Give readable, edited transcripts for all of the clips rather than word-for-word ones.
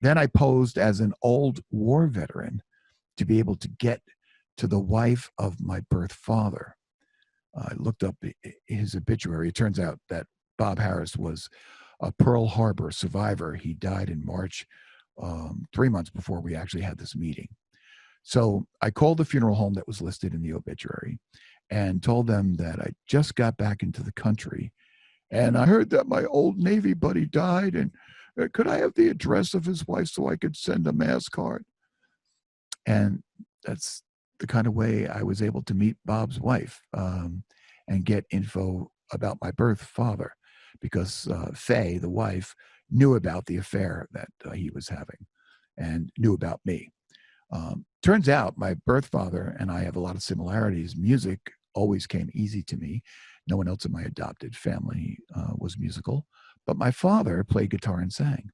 Then I posed as an old war veteran to be able to get to the wife of my birth father. I looked up his obituary. It turns out that Bob Harris was a Pearl Harbor survivor. He died in March, 3 months before we actually had this meeting. So I called the funeral home that was listed in the obituary and told them that I just got back into the country and I heard that my old Navy buddy died, and could I have the address of his wife so I could send a mass card? And that's the kind of way I was able to meet Bob's wife, and get info about my birth father, because Faye, the wife, knew about the affair that he was having and knew about me. Turns out my birth father and I have a lot of similarities. Music always came easy to me. No one else in my adopted family was musical, but my father played guitar and sang.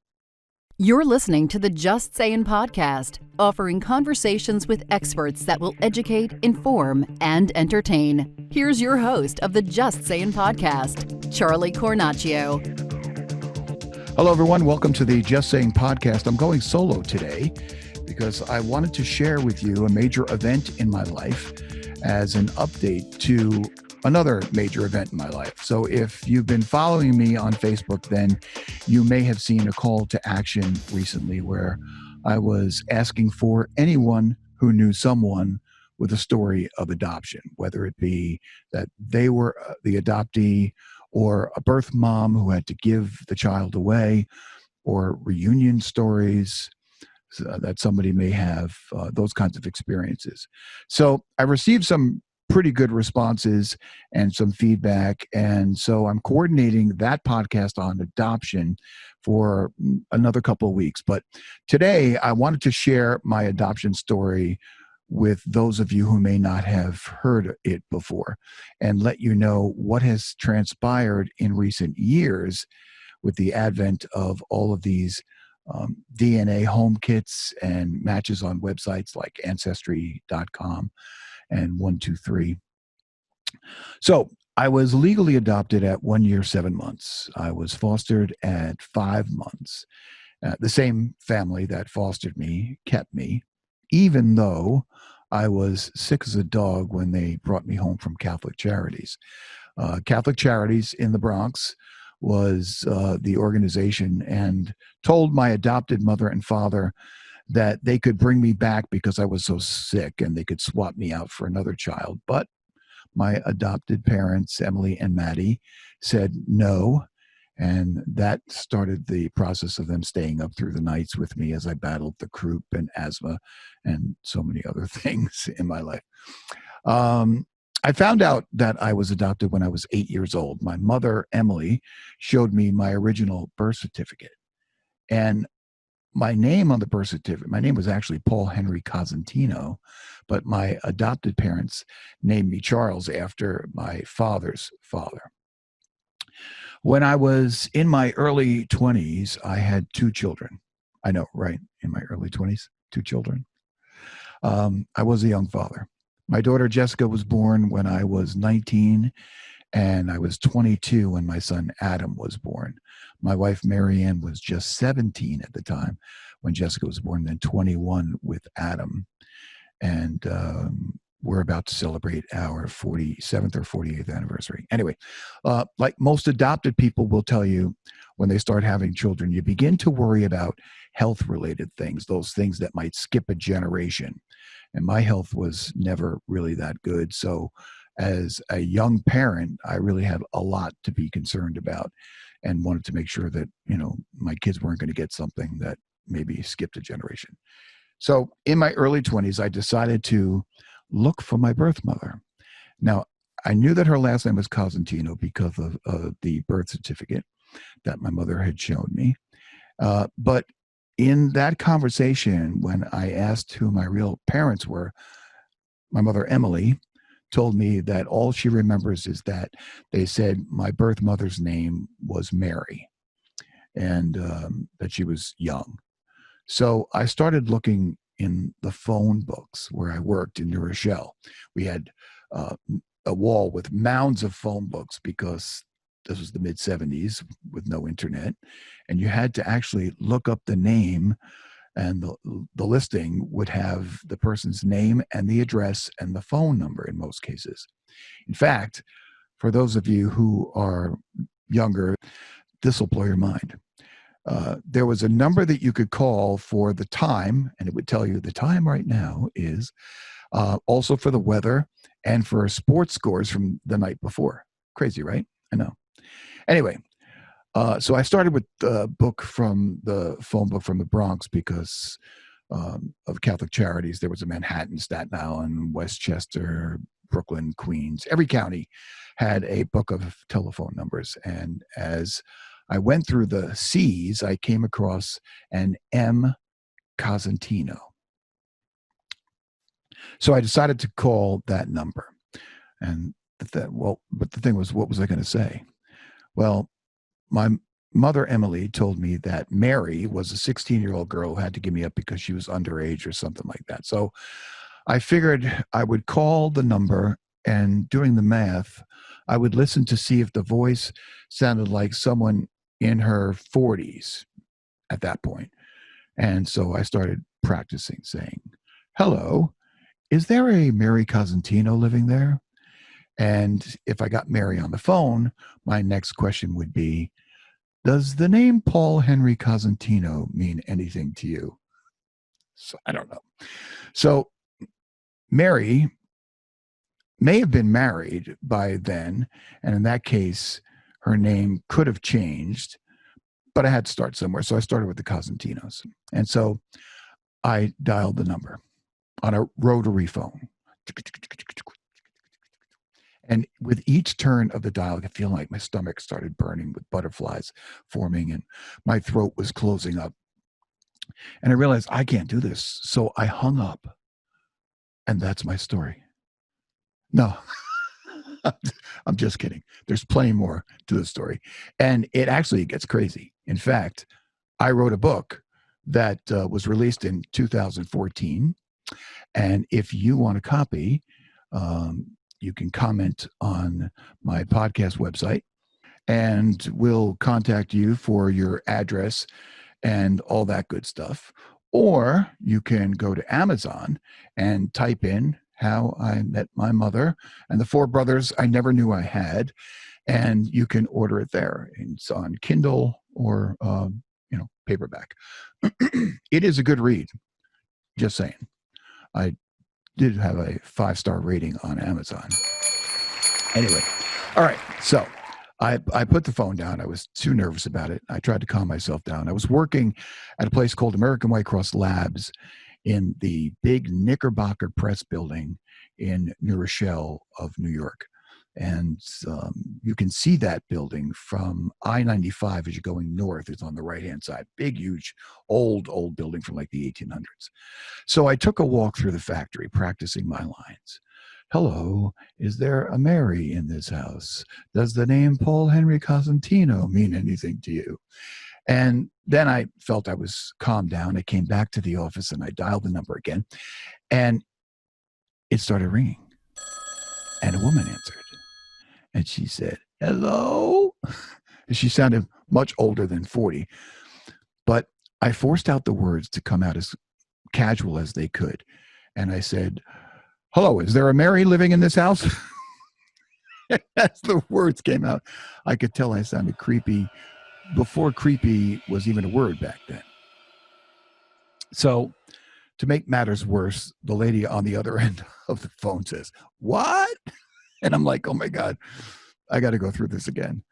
You're listening to the Just Sayin podcast, offering conversations with experts that will educate, inform, and entertain. Here's your host of the Just Sayin podcast, Charlie Cornacchio. Hello, everyone. Welcome to the Just Sayin podcast. I'm going solo today because I wanted to share with you a major event in my life as an update to another major event in my life. So if you've been following me on Facebook, then you may have seen a call to action recently where I was asking for anyone who knew someone with a story of adoption, whether it be that they were the adoptee or a birth mom who had to give the child away, or reunion stories that somebody may have, those kinds of experiences. So I received some pretty good responses and some feedback. And so I'm coordinating that podcast on adoption for another couple of weeks. But today I wanted to share my adoption story with those of you who may not have heard it before and let you know what has transpired in recent years with the advent of all of these DNA home kits and matches on websites like Ancestry.com and 123. So I was legally adopted at 1 year, 7 months. I was fostered at 5 months. The same family that fostered me kept me, even though I was sick as a dog when they brought me home from Catholic Charities. Catholic Charities in the Bronx was the organization, and told my adopted mother and father that they could bring me back because I was so sick and they could swap me out for another child. But my adopted parents, Emily and Maddie, said no. And that started the process of them staying up through the nights with me as I battled the croup and asthma and so many other things in my life. I found out that I was adopted when I was 8 years old. My mother, Emily, showed me my original birth certificate. And my name on the birth certificate, my name was actually Paul Henry Cosentino, but my adopted parents named me Charles after my father's father. When I was in my early 20s, I had 2 children. I know, right? In my early 20s, 2 children. I was a young father. My daughter Jessica was born when I was 19, and I was 22 when my son Adam was born. My wife Marianne was just 17 at the time when Jessica was born, then 21 with Adam. And we're about to celebrate our 47th or 48th anniversary. Anyway, like most adopted people will tell you, when they start having children, you begin to worry about health-related things, those things that might skip a generation. And my health was never really that good. So as a young parent, I really had a lot to be concerned about and wanted to make sure that, my kids weren't going to get something that maybe skipped a generation. So in my early 20s, I decided to look for my birth mother. Now, I knew that her last name was Cosentino because of the birth certificate that my mother had shown me. But in that conversation, when I asked who my real parents were, my mother, Emily, told me that all she remembers is that they said my birth mother's name was Mary, and that she was young. So I started looking in the phone books where I worked in New Rochelle. We had a wall with mounds of phone books because this was the mid 70s with no internet, and you had to actually look up the name, and the listing would have the person's name and the address and the phone number in most cases. In fact, for those of you who are younger, this will blow your mind. There was a number that you could call for the time, and it would tell you the time right now is also for the weather and for sports scores from the night before. Crazy, right? I know. Anyway, so I started with the phone book from the Bronx because of Catholic Charities. There was a Manhattan, Staten Island, Westchester, Brooklyn, Queens. Every county had a book of telephone numbers. And as I went through the C's, I came across an M. Cosentino. So I decided to call that number. And but the thing was, what was I going to say? Well, my mother, Emily, told me that Mary was a 16-year-old girl who had to give me up because she was underage or something like that. So I figured I would call the number, and doing the math, I would listen to see if the voice sounded like someone in her 40s at that point. And so I started practicing saying, "Hello, is there a Mary Cosentino living there?" And if I got Mary on the phone, my next question would be, "Does the name Paul Henry Cosentino mean anything to you?" So I don't know. So Mary may have been married by then, and in that case, her name could have changed, but I had to start somewhere. So I started with the Cosentinos. And so I dialed the number on a rotary phone. And with each turn of the dial, I could feel like my stomach started burning with butterflies forming and my throat was closing up. And I realized I can't do this. So I hung up. And that's my story. No, I'm just kidding. There's plenty more to the story. And it actually gets crazy. In fact, I wrote a book that was released in 2014. And if you want a copy, you can comment on my podcast website, and we'll contact you for your address and all that good stuff. Or you can go to Amazon and type in How I Met My Mother and the Four Brothers I Never Knew I Had, and you can order it there. It's on Kindle or paperback. It is a good read. Just saying. I did have a 5-star rating on Amazon. Anyway, all right. So I put the phone down. I was too nervous about it. I tried to calm myself down. I was working at a place called American White Cross Labs in the big Knickerbocker Press building in New Rochelle of New York. And you can see that building from I-95 as you're going north. It's on the right-hand side. Big, huge, old building from like the 1800s. So I took a walk through the factory, practicing my lines. "Hello, is there a Mary in this house? Does the name Paul Henry Cosentino mean anything to you?" And then I felt I was calmed down. I came back to the office and I dialed the number again. And it started ringing. And a woman answered. And she said, "Hello?" And she sounded much older than 40. But I forced out the words to come out as casual as they could. And I said, "Hello, is there a Mary living in this house?" As the words came out, I could tell I sounded creepy before creepy was even a word back then. So to make matters worse, the lady on the other end of the phone says, "What?" And I'm like, oh my God, I got to go through this again.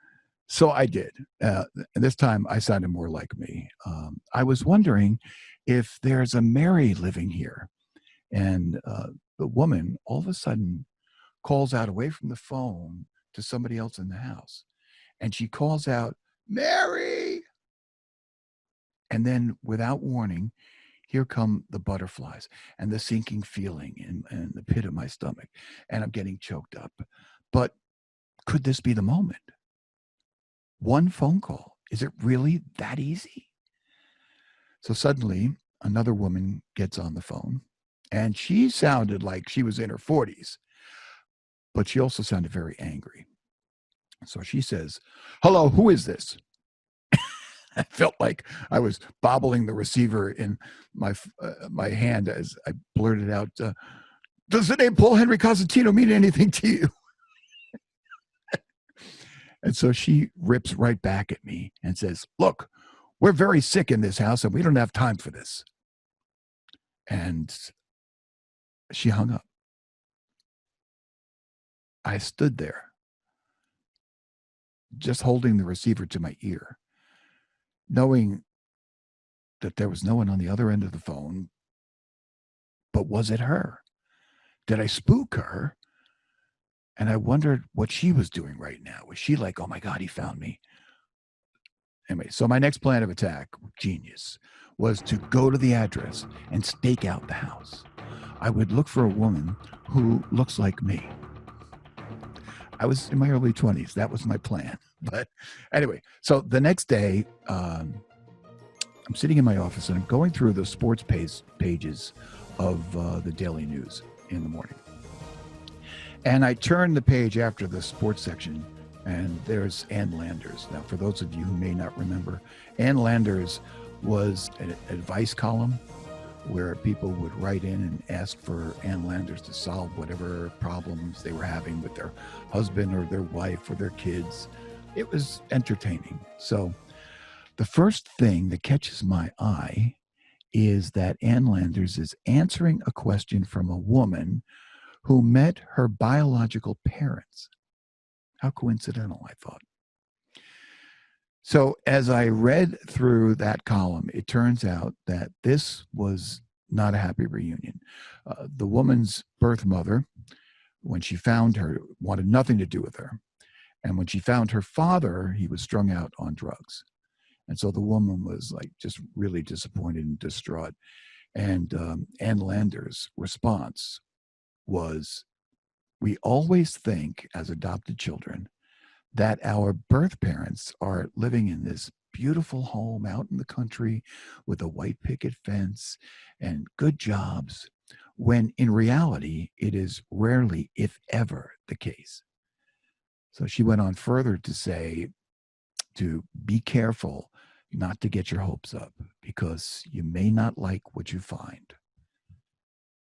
So I did. And this time I sounded more like me. I was wondering if there's a Mary living here. And the woman all of a sudden calls out away from the phone to somebody else in the house. And she calls out, "Mary!" And then without warning, here come the butterflies and the sinking feeling in the pit of my stomach. And I'm getting choked up. But could this be the moment? One phone call. Is it really that easy? So suddenly, another woman gets on the phone, and she sounded like she was in her 40s, but she also sounded very angry. So she says, "Hello, who is this?" I felt like I was bobbling the receiver in my hand as I blurted out, "Does the name Paul Henry Cosentino mean anything to you?" And so she rips right back at me and says, "Look, we're very sick in this house and we don't have time for this." And she hung up. I stood there, just holding the receiver to my ear, knowing that there was no one on the other end of the phone. But was it her? Did I spook her? And I wondered what she was doing right now. Was she like, "Oh my God, he found me"? Anyway, so my next plan of attack, genius, was to go to the address and stake out the house. I would look for a woman who looks like me. I was in my early 20s. That was my plan. But anyway, so the next day, I'm sitting in my office and I'm going through the sports pages of the Daily News in the morning. And I turn the page after the sports section, and there's Ann Landers. Now, for those of you who may not remember, Ann Landers was an advice column where people would write in and ask for Ann Landers to solve whatever problems they were having with their husband or their wife or their kids. It was entertaining. So the first thing that catches my eye is that Ann Landers is answering a question from a woman who met her biological parents. How coincidental, I thought. So as I read through that column, it turns out that this was not a happy reunion. The woman's birth mother, when she found her, wanted nothing to do with her. And when she found her father, he was strung out on drugs. And so the woman was like just really disappointed and distraught. And Ann Landers' response was, "We always think as adopted children that our birth parents are living in this beautiful home out in the country with a white picket fence and good jobs, when in reality, it is rarely, if ever, the case." So she went on further to say to be careful not to get your hopes up because you may not like what you find.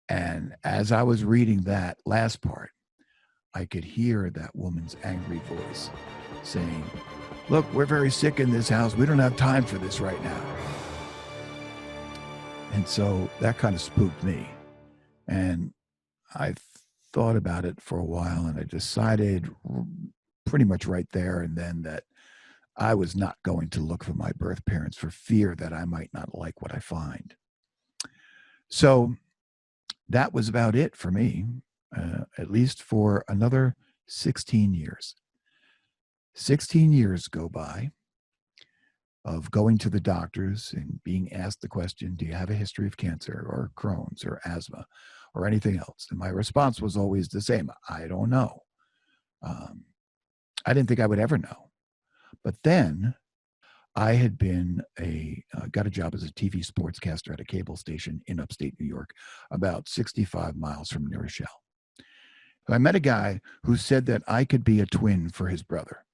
And as I was reading that last part, I could hear that woman's angry voice saying, "Look, we're very sick in this house. We don't have time for this right now." And so that kind of spooked me. And I thought about it for a while, and I decided pretty much right there and then that I was not going to look for my birth parents for fear that I might not like what I find. So that was about it for me, at least for another 16 years. 16 years go by of going to the doctors and being asked the question, "Do you have a history of cancer or Crohn's or asthma or anything else?" And my response was always the same: "I don't know." I didn't think I would ever know. But then I had got a job as a TV sportscaster at a cable station in upstate New York, about 65 miles from New Rochelle. I met a guy who said that I could be a twin for his brother.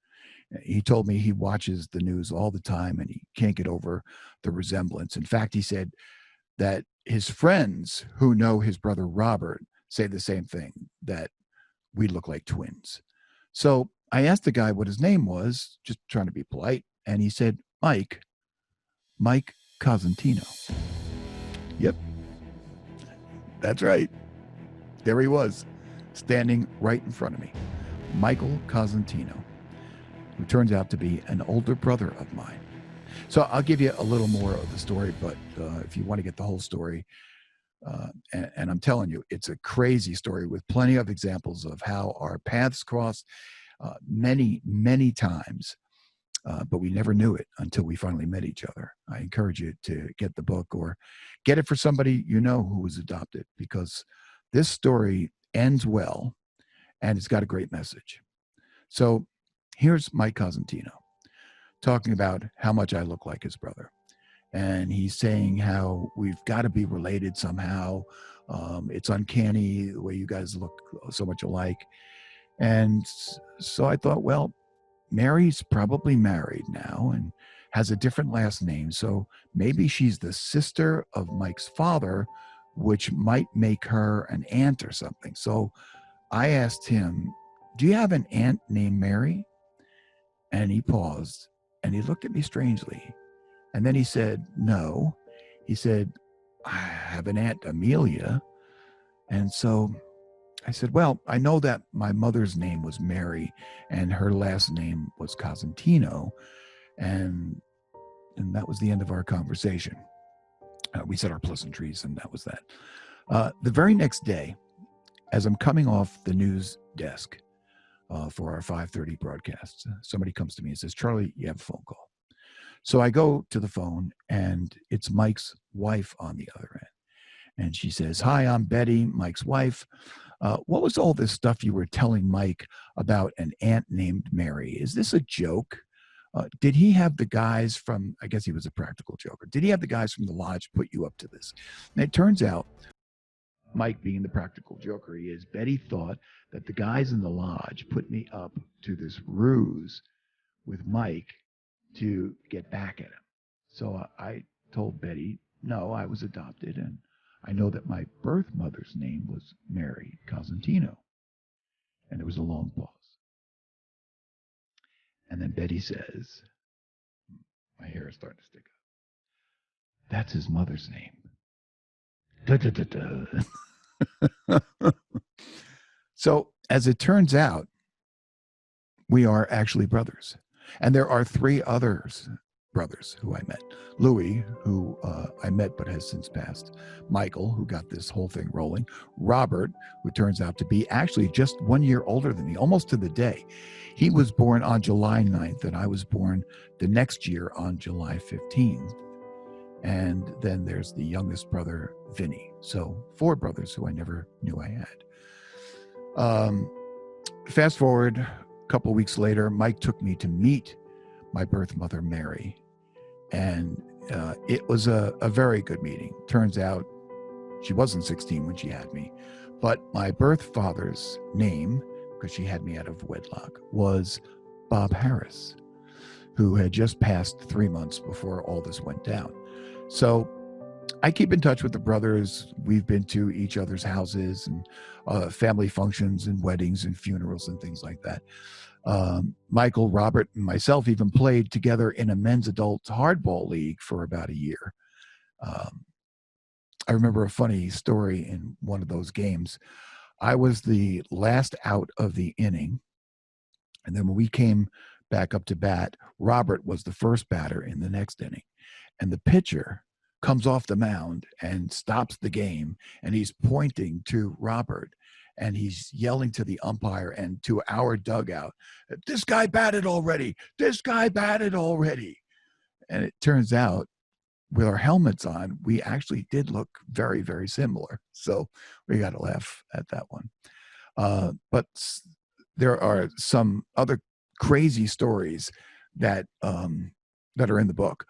He told me he watches the news all the time and he can't get over the resemblance. In fact, he said that his friends who know his brother Robert say the same thing, that we look like twins. So I asked the guy what his name was, just trying to be polite, and he said, Mike Cosentino. Yep, that's right. There he was, standing right in front of me, Michael Cosentino, who turns out to be an older brother of mine. So I'll give you a little more of the story, but if you want to get the whole story, and I'm telling you, it's a crazy story with plenty of examples of how our paths crossed many, many times, but we never knew it until we finally met each other. I encourage you to get the book or get it for somebody you know who was adopted, because this story ends well and it's got a great message. So here's Mike Cosentino talking about how much I look like his brother. And he's saying how we've got to be related somehow. It's uncanny the way you guys look so much alike. And so I thought, well, Mary's probably married now and has a different last name. So maybe she's the sister of Mike's father, which might make her an aunt or something. So I asked him, do you have an aunt named Mary? And he paused and he looked at me strangely. And then he said, no. He said, I have an aunt Amelia. And so I said, well, I know that my mother's name was Mary and her last name was Cosentino. And that was the end of our conversation. We said our pleasantries and that was that. The very next day, as I'm coming off the news desk for our 5:30 broadcast, somebody comes to me and says, Charlie, you have a phone call. So I go to the phone and it's Mike's wife on the other end. And she says, hi, I'm Betty, Mike's wife. What was all this stuff you were telling Mike about an aunt named Mary? Is this a joke? Did he have the guys from, I guess he was a practical joker. Did he have the guys from the lodge put you up to this? And it turns out, Mike being the practical joker he is, Betty thought that the guys in the lodge put me up to this ruse with Mike to get back at him. So I told Betty, no, I was adopted and I know that my birth mother's name was Mary Cosentino. And there was a long pause. And then Betty says, my hair is starting to stick up. That's his mother's name. Da, da, da, da. So as it turns out, we are actually brothers. And there are 3 others brothers who I met. Louis, who I met but has since passed. Michael, who got this whole thing rolling. Robert, who turns out to be actually just 1 year older than me, almost to the day. He was born on July 9th, and I was born the next year on July 15th. And then there's the youngest brother, Vinny. So 4 brothers who I never knew I had. Fast forward a couple of weeks later, Mike took me to meet my birth mother, Mary. And it was a very good meeting. Turns out she wasn't 16 when she had me. But my birth father's name, because she had me out of wedlock, was Bob Harris, who had just passed 3 months before all this went down. So I keep in touch with the brothers. We've been to each other's houses and family functions and weddings and funerals and things like that. Michael, Robert, and myself even played together in a men's adult hardball league for about a year. I remember a funny story in one of those games. I was the last out of the inning. And then when we came back up to bat, Robert was the first batter in the next inning. And the pitcher comes off the mound and stops the game. And he's pointing to Robert. And he's yelling to the umpire and to our dugout, this guy batted already. This guy batted already. And it turns out, with our helmets on, we actually did look very, very similar. So we got to laugh at that one. But there are some other crazy stories that are in the book.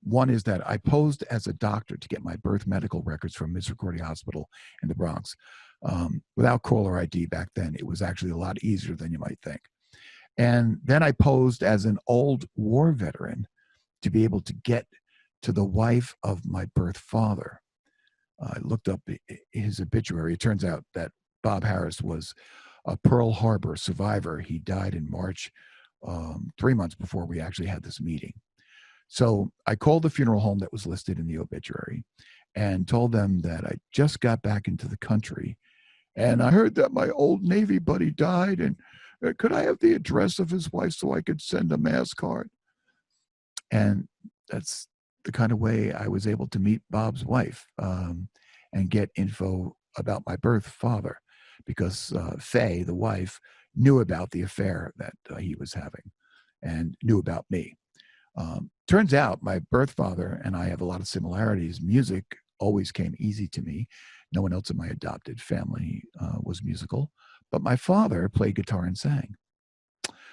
One is that I posed as a doctor to get my birth medical records from Misericordia Hospital in the Bronx. Without caller ID back then, it was actually a lot easier than you might think. And then I posed as an old war veteran to be able to get to the wife of my birth father. I looked up his obituary. It turns out that Bob Harris was a Pearl Harbor survivor. He died in March, 3 months before we actually had this meeting. So I called the funeral home that was listed in the obituary and told them that I just got back into the country and I heard that my old Navy buddy died, and could I have the address of his wife so I could send a mass card? And that's the kind of way I was able to meet Bob's wife and get info about my birth father, because Faye, the wife, knew about the affair that he was having and knew about me. Turns out my birth father and I have a lot of similarities. Music always came easy to me. No one else in my adopted family was musical, but my father played guitar and sang.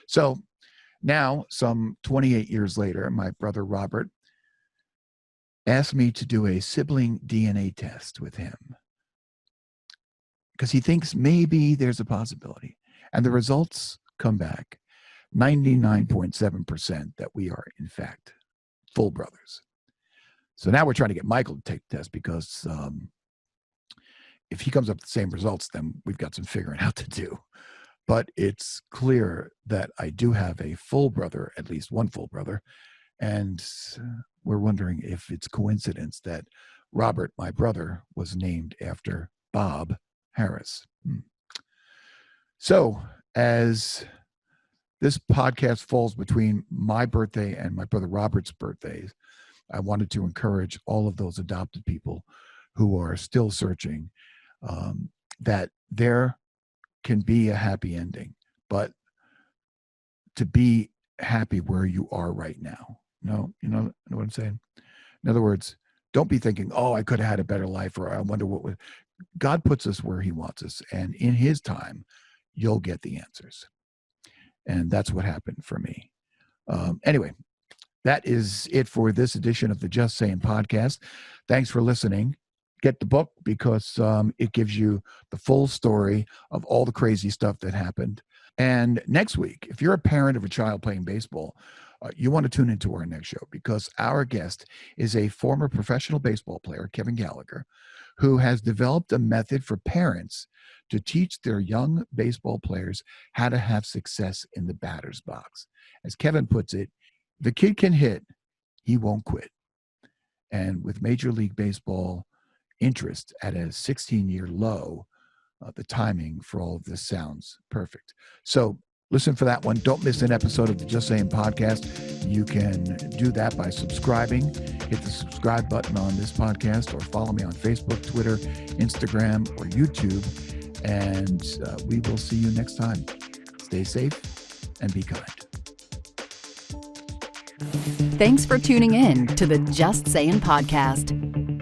So now, some 28 years later, my brother Robert asked me to do a sibling DNA test with him because he thinks maybe there's a possibility. And the results come back 99.7% that we are, in fact, full brothers. So now we're trying to get Michael to take the test because if he comes up with the same results, then we've got some figuring out to do. But it's clear that I do have a full brother, at least one full brother. And we're wondering if it's coincidence that Robert, my brother, was named after Bob Harris. So as this podcast falls between my birthday and my brother Robert's birthdays, I wanted to encourage all of those adopted people who are still searching that there can be a happy ending, but to be happy where you are right now. No, you know what I'm saying? In other words, don't be thinking, oh, I could have had a better life, or I wonder what would. God puts us where he wants us, and in his time, you'll get the answers. And that's what happened for me. Anyway, that is it for this edition of the Just Sayin podcast. Thanks for listening. Get the book because it gives you the full story of all the crazy stuff that happened. And next week, if you're a parent of a child playing baseball, you want to tune into our next show because our guest is a former professional baseball player, Kevin Gallagher, who has developed a method for parents to teach their young baseball players how to have success in the batter's box. As Kevin puts it, the kid can hit, he won't quit. And with Major League Baseball interest at a 16-year low, the timing for all of this sounds perfect. So listen for that one. Don't miss an episode of the Just Sayin podcast. You can do that by subscribing. Hit the subscribe button on this podcast or follow me on Facebook, Twitter, Instagram, or YouTube. And we will see you next time. Stay safe and be kind. Thanks for tuning in to the Just Sayin podcast.